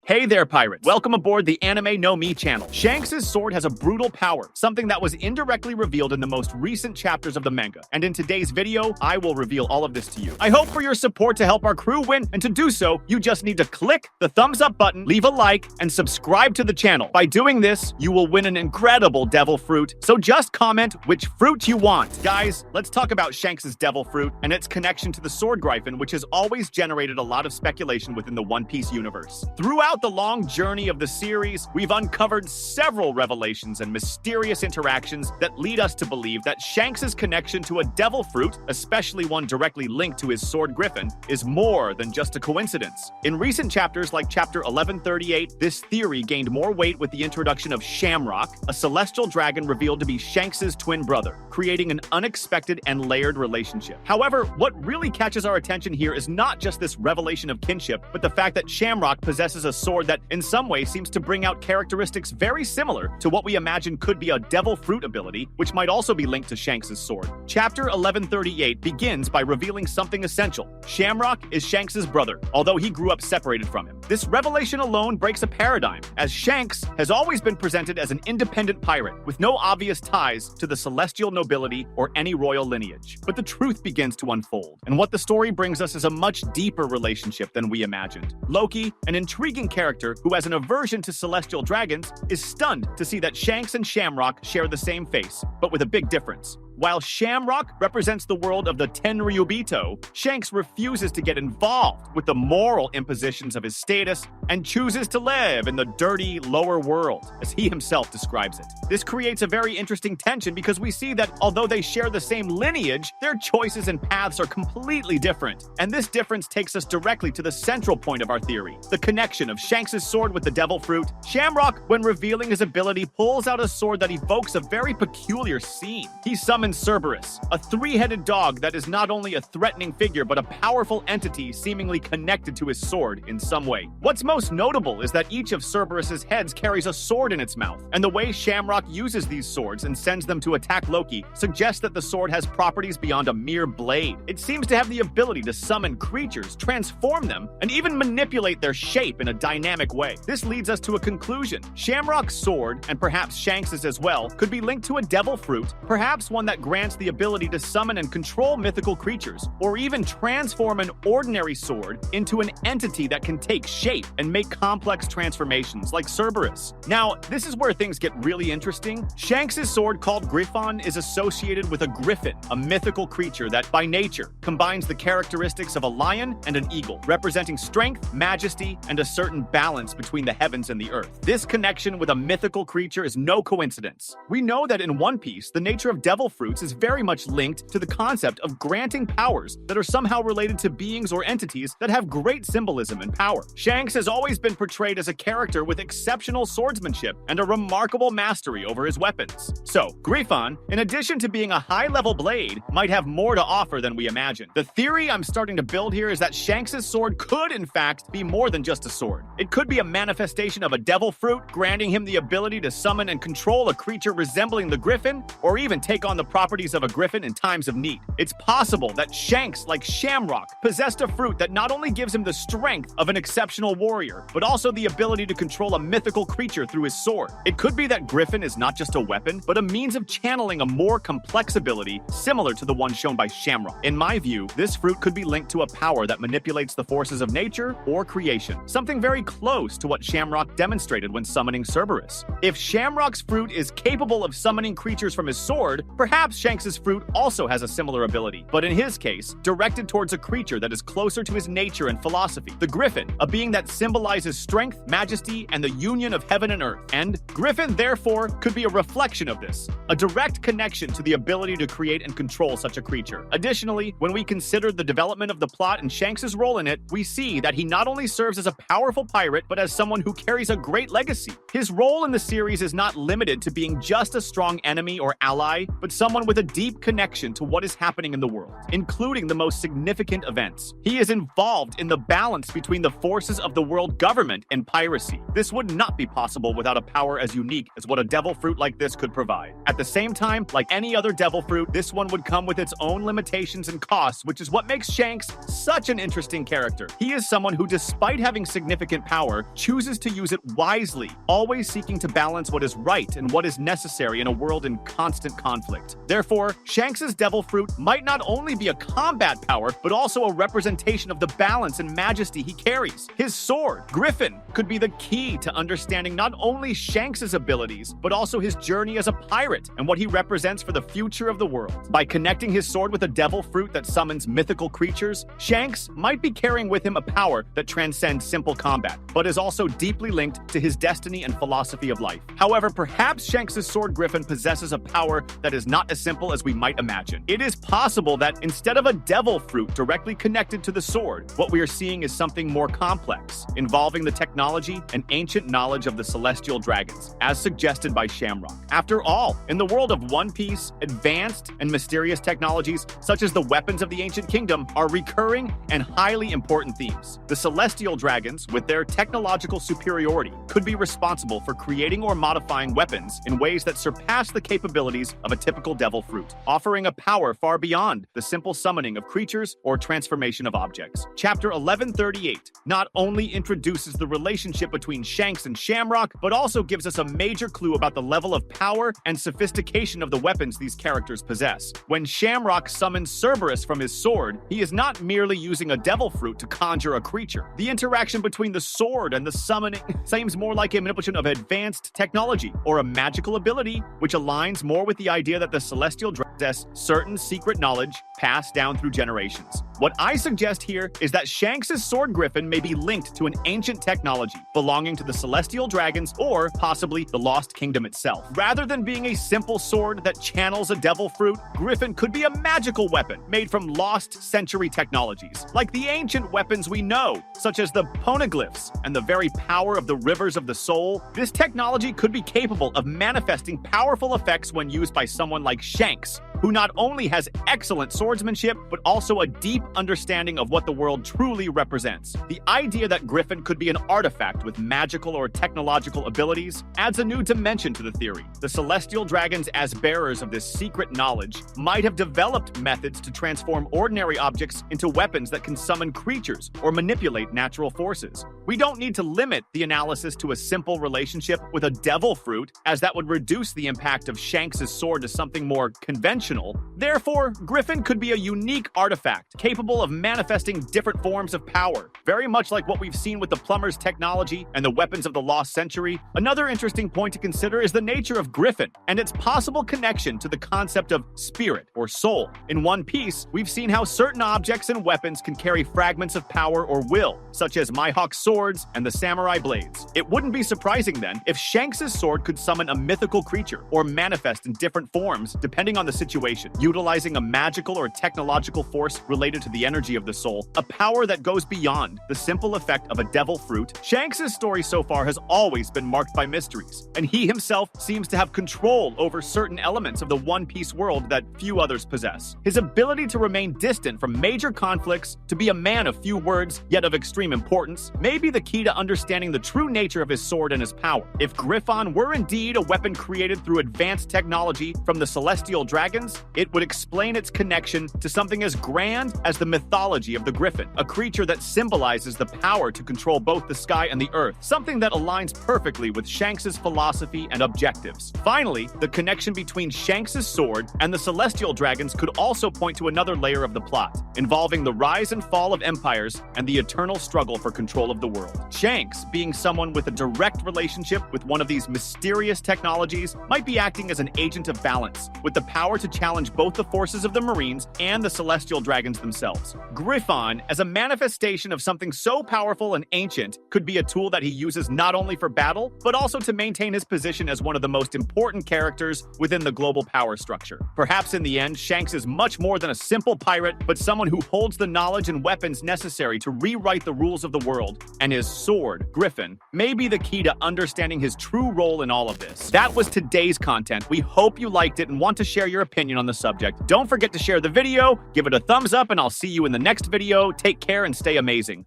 Hey there, pirates! Welcome aboard the Anime No Me channel. Shanks' sword has a brutal power, something that was indirectly revealed in the most recent chapters of the manga. And in today's video, I will reveal all of this to you. I hope for your support to help our crew win, and to do so, you just need to click the thumbs up button, leave a like, and subscribe to the channel. By doing this, you will win an incredible devil fruit, so just comment which fruit you want. Guys, let's talk about Shanks' devil fruit and its connection to the sword griffin, which has always generated a lot of speculation within the One Piece universe. Throughout the long journey of the series, we've uncovered several revelations and mysterious interactions that lead us to believe that Shanks' connection to a devil fruit, especially one directly linked to his sword griffin, is more than just a coincidence. In recent chapters like chapter 1138, this theory gained more weight with the introduction of Shamrock, a celestial dragon revealed to be Shanks' twin brother, creating an unexpected and layered relationship. However, what really catches our attention here is not just this revelation of kinship, but the fact that Shamrock possesses a sword that in some way seems to bring out characteristics very similar to what we imagine could be a devil fruit ability, which might also be linked to Shanks' sword. Chapter 1138 begins by revealing something essential. Shamrock is Shanks' brother, although he grew up separated from him. This revelation alone breaks a paradigm, as Shanks has always been presented as an independent pirate, with no obvious ties to the celestial nobility or any royal lineage. But the truth begins to unfold, and what the story brings us is a much deeper relationship than we imagined. Loki, an intriguing character who has an aversion to celestial dragons, is stunned to see that Shanks and Shamrock share the same face, but with a big difference. While Shamrock represents the world of the Tenryubito, Shanks refuses to get involved with the moral impositions of his status and chooses to live in the dirty lower world, as he himself describes it. This creates a very interesting tension because we see that although they share the same lineage, their choices and paths are completely different. And this difference takes us directly to the central point of our theory, the connection of Shanks' sword with the devil fruit. Shamrock, when revealing his ability, pulls out a sword that evokes a very peculiar scene. He summons Cerberus, a three-headed dog that is not only a threatening figure but a powerful entity seemingly connected to his sword in some way. What's most notable is that each of Cerberus's heads carries a sword in its mouth, and the way Shamrock uses these swords and sends them to attack Loki suggests that the sword has properties beyond a mere blade. It seems to have the ability to summon creatures, transform them, and even manipulate their shape in a dynamic way. This leads us to a conclusion. Shamrock's sword, and perhaps Shanks's as well, could be linked to a devil fruit, perhaps one that grants the ability to summon and control mythical creatures, or even transform an ordinary sword into an entity that can take shape and make complex transformations like Cerberus. Now, this is where things get really interesting. Shanks' sword, called Griffon, is associated with a griffin, a mythical creature that, by nature, combines the characteristics of a lion and an eagle, representing strength, majesty, and a certain balance between the heavens and the earth. This connection with a mythical creature is no coincidence. We know that in One Piece, the nature of devil fruits is very much linked to the concept of granting powers that are somehow related to beings or entities that have great symbolism and power. Shanks has always been portrayed as a character with exceptional swordsmanship and a remarkable mastery over his weapons. So, Griffon, in addition to being a high-level blade, might have more to offer than we imagine. The theory I'm starting to build here is that Shanks' sword could, in fact, be more than just a sword. It could be a manifestation of a devil fruit, granting him the ability to summon and control a creature resembling the griffin, or even take on the properties of a griffin in times of need. It's possible that Shanks, like Shamrock, possessed a fruit that not only gives him the strength of an exceptional warrior, but also the ability to control a mythical creature through his sword. It could be that Griffin is not just a weapon, but a means of channeling a more complex ability similar to the one shown by Shamrock. In my view, this fruit could be linked to a power that manipulates the forces of nature or creation, something very close to what Shamrock demonstrated when summoning Cerberus. If Shamrock's fruit is capable of summoning creatures from his sword, perhaps Shanks' fruit also has a similar ability, but in his case, directed towards a creature that is closer to his nature and philosophy. The Griffin, a being that symbolizes strength, majesty, and the union of heaven and earth. And Griffin, therefore, could be a reflection of this, a direct connection to the ability to create and control such a creature. Additionally, when we consider the development of the plot and Shanks' role in it, we see that he not only serves as a powerful pirate, but as someone who carries a great legacy. His role in the series is not limited to being just a strong enemy or ally, but someone someone with a deep connection to what is happening in the world, including the most significant events. He is involved in the balance between the forces of the world government and piracy. This would not be possible without a power as unique as what a devil fruit like this could provide. At the same time, like any other devil fruit, this one would come with its own limitations and costs, which is what makes Shanks such an interesting character. He is someone who, despite having significant power, chooses to use it wisely, always seeking to balance what is right and what is necessary in a world in constant conflict. Therefore, Shanks's devil fruit might not only be a combat power, but also a representation of the balance and majesty he carries. His sword, Griffin, could be the key to understanding not only Shanks's abilities, but also his journey as a pirate and what he represents for the future of the world. By connecting his sword with a devil fruit that summons mythical creatures, Shanks might be carrying with him a power that transcends simple combat, but is also deeply linked to his destiny and philosophy of life. However, perhaps Shanks's sword Griffin possesses a power that is not as simple as we might imagine. It is possible that instead of a devil fruit directly connected to the sword, what we are seeing is something more complex, involving the technology and ancient knowledge of the celestial dragons, as suggested by Shamrock. After all, in the world of One Piece, advanced and mysterious technologies, such as the weapons of the ancient kingdom, are recurring and highly important themes. The celestial dragons, with their technological superiority, could be responsible for creating or modifying weapons in ways that surpass the capabilities of a typical devil fruit, offering a power far beyond the simple summoning of creatures or transformation of objects. Chapter 1138 not only introduces the relationship between Shanks and Shamrock, but also gives us a major clue about the level of power and sophistication of the weapons these characters possess. When Shamrock summons Cerberus from his sword, he is not merely using a devil fruit to conjure a creature. The interaction between the sword and the summoning seems more like a manipulation of advanced technology or a magical ability, which aligns more with the idea that the celestial dragons possess certain secret knowledge passed down through generations. What I suggest here is that Shanks' sword Griffin may be linked to an ancient technology belonging to the celestial dragons or possibly the Lost Kingdom itself. Rather than being a simple sword that channels a devil fruit, Griffin could be a magical weapon made from lost century technologies, like the ancient weapons we know, such as the poneglyphs and the very power of the rivers of the soul. This technology could be capable of manifesting powerful effects when used by someone like Shanks, who not only has excellent swordsmanship, but also a deep understanding of what the world truly represents. The idea that Griffin could be an artifact with magical or technological abilities adds a new dimension to the theory. The celestial dragons, as bearers of this secret knowledge, might have developed methods to transform ordinary objects into weapons that can summon creatures or manipulate natural forces. We don't need to limit the analysis to a simple relationship with a devil fruit, as that would reduce the impact of Shanks' sword to something more conventional. Therefore, Griffin could be a unique artifact, capable of manifesting different forms of power, very much like what we've seen with the plumber's technology and the weapons of the lost century. Another interesting point to consider is the nature of Griffin and its possible connection to the concept of spirit or soul. In One Piece, we've seen how certain objects and weapons can carry fragments of power or will, such as Mihawk's swords and the samurai blades. It wouldn't be surprising then if Shanks' sword could summon a mythical creature or manifest in different forms depending on the situation, utilizing a magical or technological force related to the energy of the soul, a power that goes beyond the simple effect of a devil fruit. Shanks' story so far has always been marked by mysteries, and he himself seems to have control over certain elements of the One Piece world that few others possess. His ability to remain distant from major conflicts, to be a man of few words, yet of extreme importance, may be the key to understanding the true nature of his sword and his power. If Griffon were indeed a weapon created through advanced technology from the celestial dragons, it would explain its connection to something as grand as the mythology of the Griffin, a creature that symbolizes the power to control both the sky and the earth, something that aligns perfectly with Shanks' philosophy and objectives. Finally, the connection between Shanks' sword and the celestial dragons could also point to another layer of the plot, involving the rise and fall of empires and the eternal struggle for control of the world. Shanks, being someone with a direct relationship with one of these mysterious technologies, might be acting as an agent of balance, with the power to challenge both the forces of the Marines and the celestial dragons themselves. themselves. Griffon, as a manifestation of something so powerful and ancient, could be a tool that he uses not only for battle, but also to maintain his position as one of the most important characters within the global power structure. Perhaps in the end, Shanks is much more than a simple pirate, but someone who holds the knowledge and weapons necessary to rewrite the rules of the world, and his sword, Griffon, may be the key to understanding his true role in all of this. That was today's content. We hope you liked it and want to share your opinion on the subject. Don't forget to share the video, give it a thumbs up, and I'll see you in the next video. Take care and stay amazing.